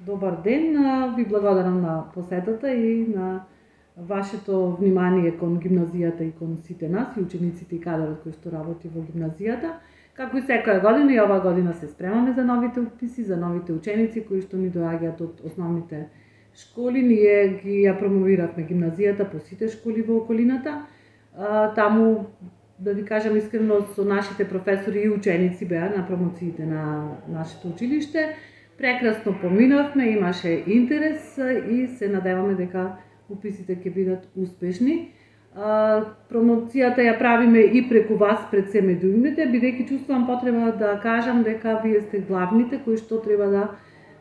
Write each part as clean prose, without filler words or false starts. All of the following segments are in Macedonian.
Добар ден, ви благодарам на посетата и на вашето внимание кон гимназијата и кон сите нас и учениците и кадрот кои што работи во гимназијата. Како и секоја година и оваа година се спремаме за новите уписи, за новите ученици кои што ни доаѓаат од основните школи. Ние ги ја промовиравме гимназијата по сите школи во околината. Таму, да ви кажам искрено, со нашите професори и ученици беа на промоциите на нашето училиште. Прекрасно поминавме, имаше интерес и се надеваме дека уписите ќе бидат успешни. Промоцијата ја правиме и преку вас пред се медиумите, бидејќи чувствувам потреба да кажам дека вие сте главните кои што треба да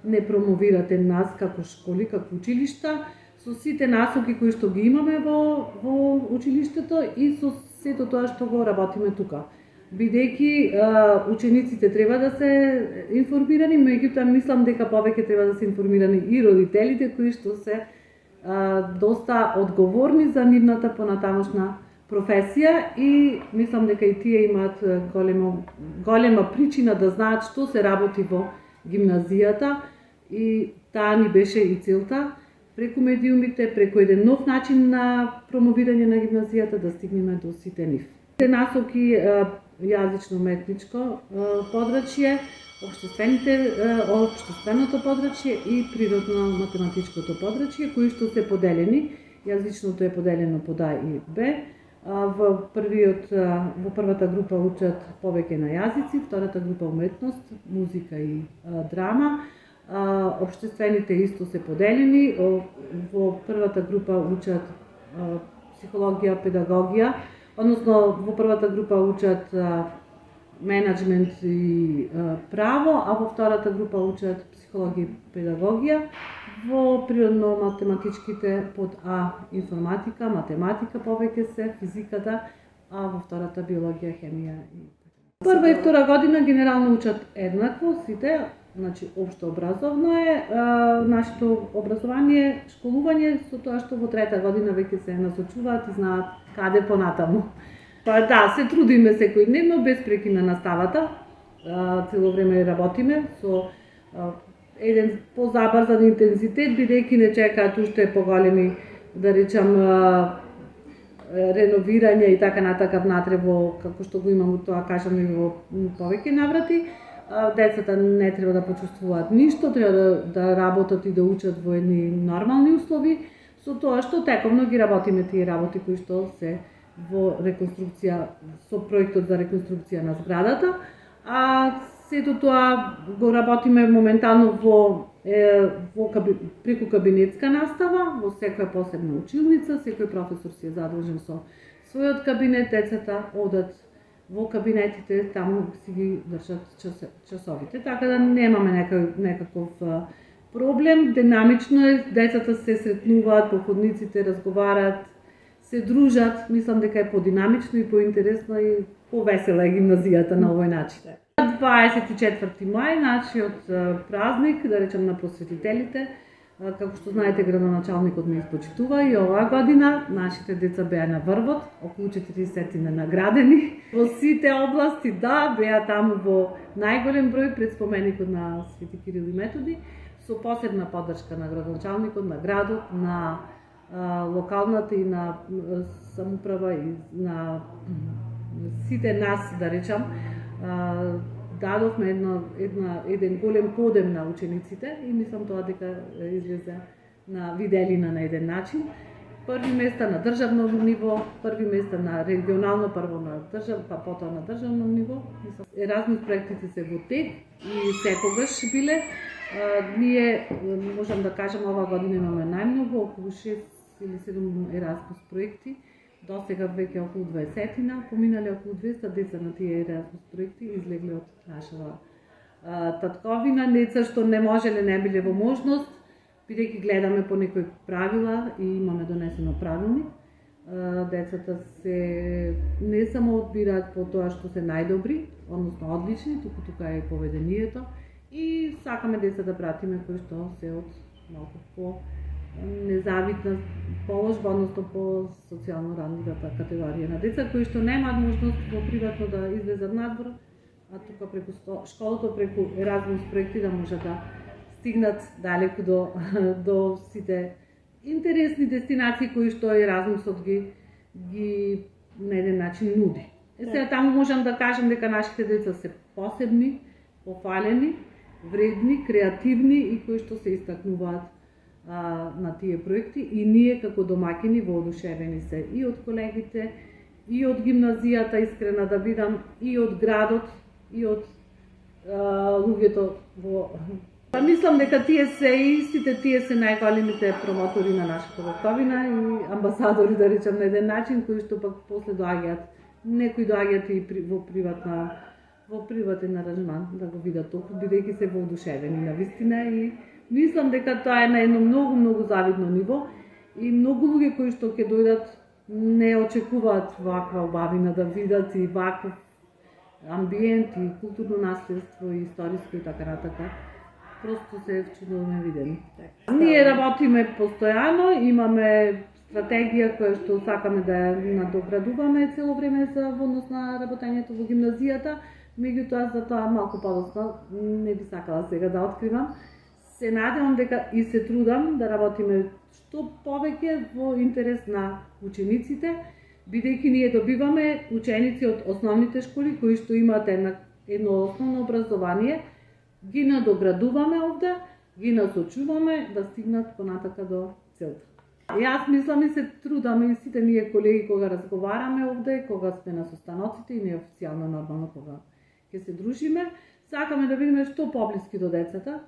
не промовирате нас како школи, како училишта, со сите насоки кои што ги имаме во училиштето и со сето тоа што го работиме тука. Бидејќи учениците треба да се информирани, меѓутоа мислам дека повеќе треба да се информирани и родителите кои што се доста одговорни за нивната понатамошна професија и мислам дека и тие имаат голема причина да знаат што се работи во гимназијата и таа ни беше и целта преку медиумите, преку еден нов начин на промовирање на гимназијата да стигнеме до сите нив. Те насоки јазично-уметничко подрачје, општественото подрачје и природно-математичкото подрачје, кои што се поделени. Јазичното е поделено под А и Б. Во првата група учат повеќе на јазици, втората група уметност, музика и драма. Општествените исто се поделени. Во првата група учат психологија, педагогија, односно во првата група учат менеджмент и право, а во втората група учат психологија и педагогија. Во природно-математичките под А информатика, математика повеќе се, физиката, а во втората биологија, хемија и прва и втора година генерално учат еднакво сите, значи општо образовно е нашето образование, школување, со тоа што во трета година веќе се насочуваат и знаат каде понатаму. Па да, се трудиме секојдневно без прекин на наставата. Цело време работиме со еден позабрзан интензитет, бидејќи не чекаат уште поголеми, да речам, реновирање и така натака внатре во, како што го имам тоа кажам и во повеќе наврати. Децата не треба да почувствуваат ништо, треба да работат и да учат во едни нормални услови, со тоа што тековно ги работиме тие работи кои што се во реконструкција, со проектот за реконструкција на зградата, а сето тоа го работиме моментално преку кабинетска настава, во секоја посебна училница, секој професор си е задолжен со својот кабинет, децата одат во кабинетите, таму си ги држат часовите, така да немаме некаков проблем, динамично е, децата се сретнуваат по ходниците, разговараат, се дружат, мислам дека е подинамично и поинтересно и повесела е гимназијата на овој начин. 24 мај, нашиот празник, да речем на просветителите, како што знаете, градоначалникот ме испочитува и оваа година нашите деца беа на врвот, околу 40 наградени во сите области, да, беа таму во најголем број пред споменикот на Свети Кирил и Методи, со посебна поддршка на градоначалникот, на градот, на локалната и на самоуправа и на сите нас, да речам, дадовме еден голем подем на учениците и мислам тоа дека излезе на виделина на еден начин. Први места на државно ниво, први места на регионално, прво на па потоа на државно ниво. Еразмус проектите се во тек и секогаш биле. Ние, можам да кажам, оваа година имаме најмногу, околу 6 или 7 Еразмус проекти. До сега веќе околу 20-тина, поминале околу 200 деца на тие Еразмус проекти излегле од нашава татковина, деца што не можеле, не биле во можност, бидејќи гледаме по некои правила и имаме донесено правилник. Децата се не само одбираат по тоа што се најдобри, односно одлични, тука е поведението и сакаме деца да пратиме кои што се од малку по незавитна положба, односно по социјално ранливата категорија на деца кои што немаат можност во приватно да излезат надвор, а тука преку школото, преку Еразмус проекти да може да стигнат далеку до сите интересни дестинации кои што Еразмусот ги на еден начин нуди. Сега таму можам да кажам дека нашите деца се посебни, пофалени, вредни, креативни и кои што се истакнуваат на тие проекти и ние како домаќини воодушевени се и од колегите, и од гимназијата, искрена да бидам, и од градот, и од луѓето во... Мислам дека тие се најголемите промотори на нашата вековина и амбасадори, да речам, на еден начин, кои што пак после доаѓаат, некои доаѓаат и во приватен аранжман да го видат толку, бидејќи се воодушевени на вистина и мислам дека тоа е на едно многу завидно ниво и многу луѓе кои што ќе дојдат не очекуваат ваква убавина да видат и ваков амбиент и културно наследство и историско и така натака. Просто се вчудуваме видени. Ние работиме постојано, имаме стратегија која што сакаме да ја надоградуваме цело време за однос на работењето во гимназијата, меѓутоа за тоа малку подоцна не би сакала сега да откривам. Се надевам дека и се трудам да работиме што повеќе во интерес на учениците, бидејќи ние добиваме ученици од основните школи кои што имаат едно основно образование, ги надоградуваме овде, ги насочуваме да стигнат понатака до целта. Јас мислам и се трудам и сите ние колеги кога разговараме овде, кога сме на состаноците и неофицијално нормално кога ќе се дружиме, сакаме да бидеме што поблиски до децата,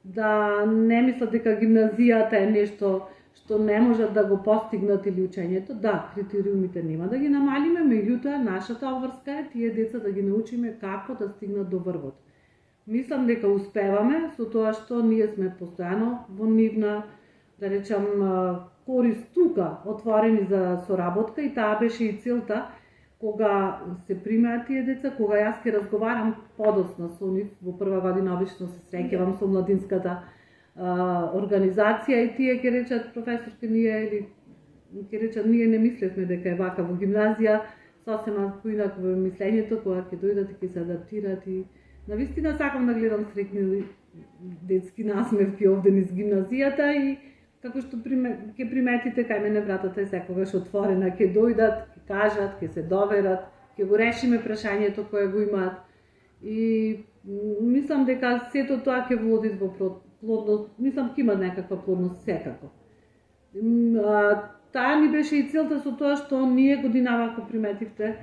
да не мислат дека гимназијата е нешто што не можат да го постигнат или учењето. Да, критериумите нема да ги намалиме, меѓутоа нашата обврска е тие деца да ги научиме како да стигнат до врвот. Мислам дека успеваме со тоа што ние сме постојано во нивна, да речам, корист тука, отворени за соработка и таа беше и целта кога се примеат тие деца, кога јас ќе разговарам подоцна со нив, во прва година обично се среќавам со младинската организација и тие ќе речат професорке ние ние не мислевме дека е вака во гимназија, сосема поинако во мислењето кога ќе дојдат и ќе се адаптираат и навистина сакам да гледам среќни детски насмевки овде низ гимназијата и како што ќе приметите кај мене вратата е секогаш отворена, ќе дојдат, ќе кажат, ќе се доверат, ќе го решиме прашањето кое го имаат и мислам дека сето тоа ќе води во плодност, мислам ќе има некаква плодност секако. Таа ни беше и целта со тоа што ние годинава, ако приметивте,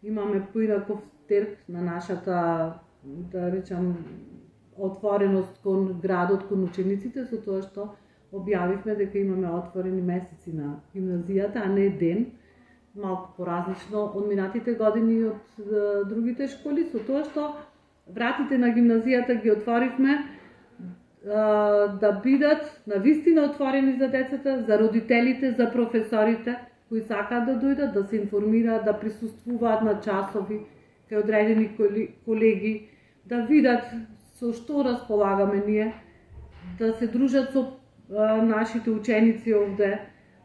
имаме поинаков терк на нашата, да речам, отвореност кон градот, кон учениците, со тоа што објавивме дека имаме отворени месеци на гимназијата, а не ден, малку поразлично од минатите години од другите школи, со тоа што вратите на гимназијата ги отворивме да бидат навистина отворени за децата, за родителите, за професорите кои сакаат да дојдат, да се информираат, да присуствуваат на часови кај одредени колеги, да видат со што располагаме ние, да се дружат со нашите ученици овде,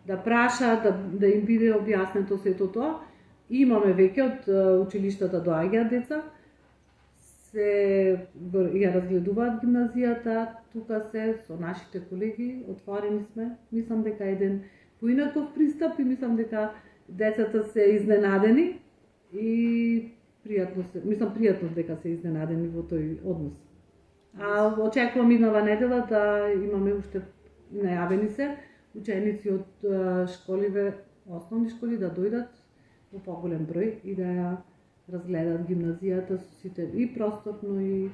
да прашаат, да им биде објаснето сето тоа. Имаме веќе од училиштата доаѓаат деца, ја разгледуваат гимназијата, тука се со нашите колеги, отворени сме. Мислам дека еден поинаков пристап и мислам дека децата се изненадени и пријатно дека се изненадени во тој однос. Очекувам иднава недела да имаме уште најавени се ученици од школиве, основни школи да дојдат во поголем број и да ја разгледаат гимназијата со сите и просторно и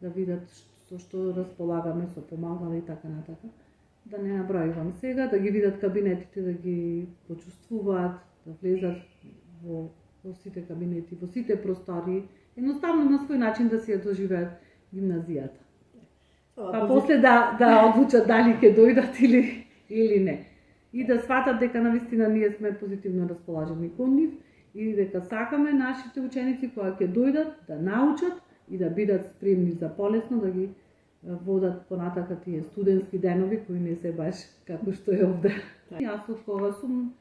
да видат со што располагаме, со помагала и така натака. Да не набројувам сега, да ги видат кабинетите, да ги почувствуваат, да влезат во сите кабинети, во сите простори, едноставно на свој начин да си ја доживеат гимназијата. Па после да одлучат дали ќе дојдат или не. И да сватат дека навистина ние сме позитивно расположени кон нив и дека сакаме нашите ученици кога ќе дојдат да научат и да бидат спремни за полесно да ги водат понатака тие студентски денови кои не се баш како што е овде. Јас од кога сум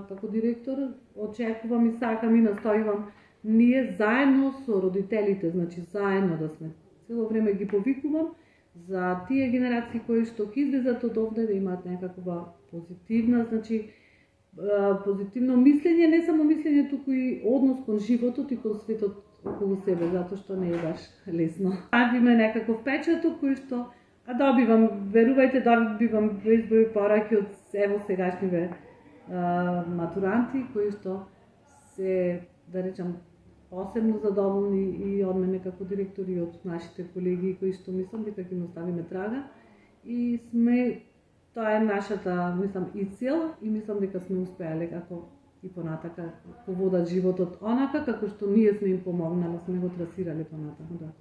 како директор очекувам и сакам и настојувам ние заедно со родителите, значи заедно да сме. Цело време ги повикувам за тие генерации кои што ќе излезат од овде да имаат некаква позитивна, значи позитивно мислење, не само мислење, туку и однос кон животот и кон светот околу себе, затоа што не е баш лесно. Ставиме некаков печаток кој што добивам, верувајте, добивам безброј пораки од ево сегашниве матуранти кои што се, да речам, посебно задоволни и од мене како директор и од нашите колеги кои што мислам дека ќе оставиме трага и сме, тоа е нашата, мислам, и цел и мислам дека сме успеале како и понатака го водат животот онака како што ние сме им помогнале, сме го трасирале понатака,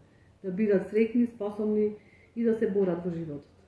да бидат среќни, способни и да се борат во животот.